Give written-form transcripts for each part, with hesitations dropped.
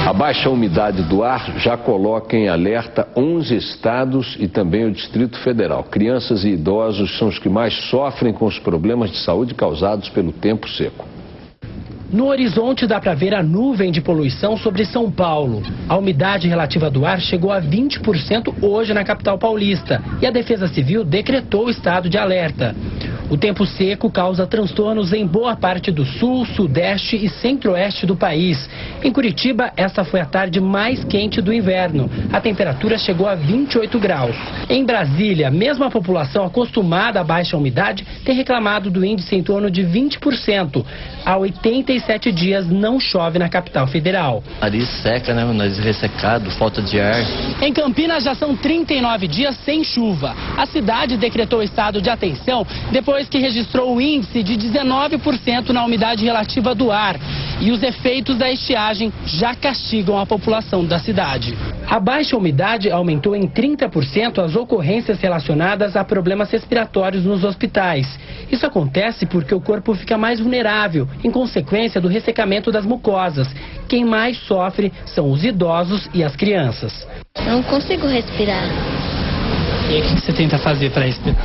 A baixa umidade do ar já coloca em alerta 11 estados e também o Distrito Federal. Crianças e idosos são os que mais sofrem com os problemas de saúde causados pelo tempo seco. No horizonte dá para ver a nuvem de poluição sobre São Paulo. A umidade relativa do ar chegou a 20% hoje na capital paulista e a Defesa Civil decretou o estado de alerta. O tempo seco causa transtornos em boa parte do sul, sudeste e centro-oeste do país. Em Curitiba, essa foi a tarde mais quente do inverno. A temperatura chegou a 28 graus. Em Brasília, mesmo a população acostumada à baixa umidade tem reclamado do índice em torno de 20%. Há 87 dias não chove na capital federal. Nariz seca, né? Nariz ressecado, falta de ar. Em Campinas já são 39 dias sem chuva. A cidade decretou estado de atenção depois que registrou o índice de 19% na umidade relativa do ar. E os efeitos da estiagem já castigam a população da cidade. A baixa umidade aumentou em 30% as ocorrências relacionadas a problemas respiratórios nos hospitais. Isso acontece porque o corpo fica mais vulnerável, em consequência do ressecamento das mucosas. Quem mais sofre são os idosos e as crianças. Não consigo respirar. E o que você tenta fazer para respirar?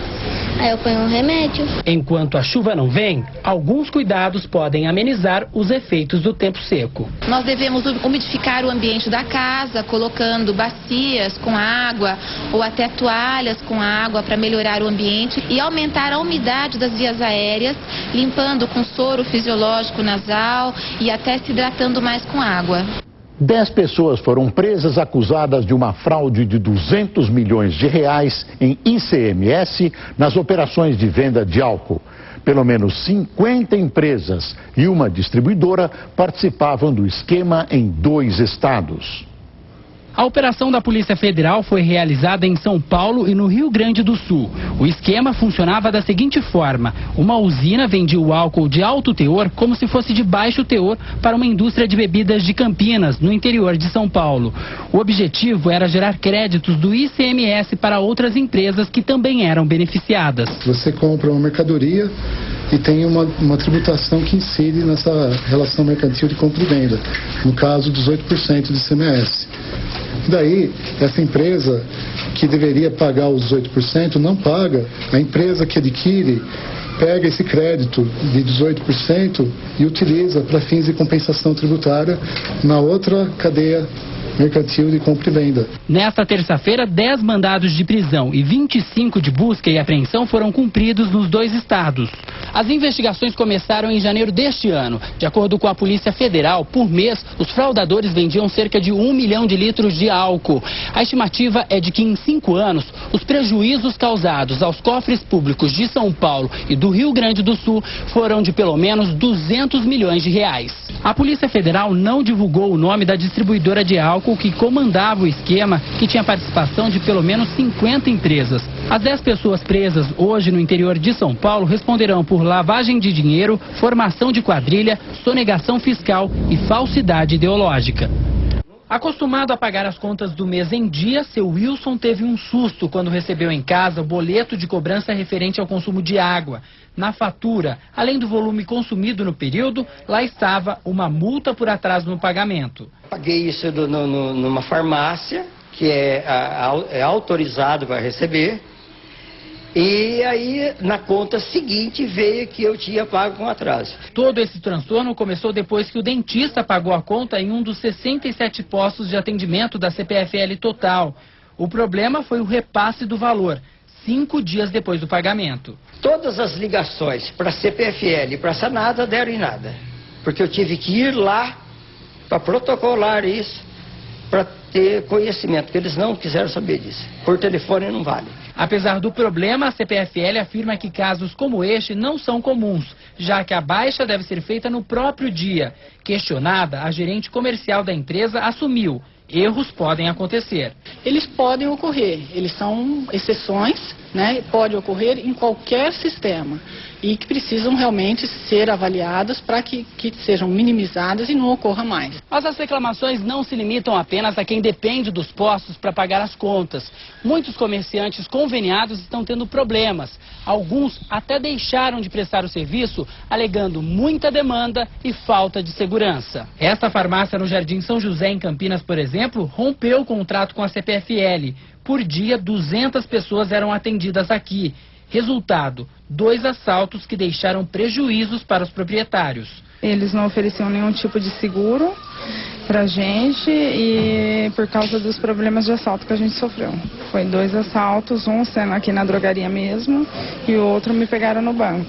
Aí eu ponho um remédio. Enquanto a chuva não vem, alguns cuidados podem amenizar os efeitos do tempo seco. Nós devemos umidificar o ambiente da casa, colocando bacias com água ou até toalhas com água para melhorar o ambiente e aumentar a umidade das vias aéreas, limpando com soro fisiológico nasal e até se hidratando mais com água. 10 pessoas foram presas acusadas de uma fraude de 200 milhões de reais em ICMS nas operações de venda de álcool. Pelo menos 50 empresas e uma distribuidora participavam do esquema em 2 estados. A operação da Polícia Federal foi realizada em São Paulo e no Rio Grande do Sul. O esquema funcionava da seguinte forma: uma usina vendia o álcool de alto teor como se fosse de baixo teor para uma indústria de bebidas de Campinas, no interior de São Paulo. O objetivo era gerar créditos do ICMS para outras empresas que também eram beneficiadas. Você compra uma mercadoria e tem uma tributação que incide nessa relação mercantil de compra e venda, no caso 18% de ICMS. Daí, essa empresa que deveria pagar os 18% não paga, a empresa que adquire pega esse crédito de 18% e utiliza para fins de compensação tributária na outra cadeia mercantil de compra e venda. Nesta terça-feira, 10 mandados de prisão e 25 de busca e apreensão foram cumpridos nos 2 estados. As investigações começaram em janeiro deste ano. De acordo com a Polícia Federal, por mês, os fraudadores vendiam cerca de 1 milhão de litros de álcool. A estimativa é de que em 5 anos, os prejuízos causados aos cofres públicos de São Paulo e do Rio Grande do Sul foram de pelo menos 200 milhões de reais. A Polícia Federal não divulgou o nome da distribuidora de álcool que comandava o esquema, que tinha participação de pelo menos 50 empresas. As 10 pessoas presas hoje no interior de São Paulo responderão por lavagem de dinheiro, formação de quadrilha, sonegação fiscal e falsidade ideológica. Acostumado a pagar as contas do mês em dia, seu Wilson teve um susto quando recebeu em casa o boleto de cobrança referente ao consumo de água. Na fatura, além do volume consumido no período, lá estava uma multa por atraso no pagamento. Paguei isso numa farmácia, que é autorizado para receber. E aí, na conta seguinte, veio que eu tinha pago com atraso. Todo esse transtorno começou depois que o dentista pagou a conta em um dos 67 postos de atendimento da CPFL Total. O problema foi o repasse do valor, 5 dias depois do pagamento. Todas as ligações para a CPFL e para a Sanasa deram em nada. Porque eu tive que ir lá para protocolar isso, para ter conhecimento, que eles não quiseram saber disso. Por telefone não vale. Apesar do problema, a CPFL afirma que casos como este não são comuns, já que a baixa deve ser feita no próprio dia. Questionada, a gerente comercial da empresa assumiu: erros podem acontecer. Eles podem ocorrer, eles são exceções, né? Pode ocorrer em qualquer sistema e que precisam realmente ser avaliadas para que sejam minimizadas e não ocorra mais. Mas as reclamações não se limitam apenas a quem depende dos postos para pagar as contas. Muitos comerciantes conveniados estão tendo problemas. Alguns até deixaram de prestar o serviço, alegando muita demanda e falta de segurança. Esta farmácia no Jardim São José, em Campinas, por exemplo, rompeu o contrato com a CPFL. Por dia, 200 pessoas eram atendidas aqui. Resultado, 2 assaltos que deixaram prejuízos para os proprietários. Eles não ofereciam nenhum tipo de seguro pra gente e por causa dos problemas de assalto que a gente sofreu. Foi 2 assaltos, um sendo aqui na drogaria mesmo e o outro me pegaram no banco.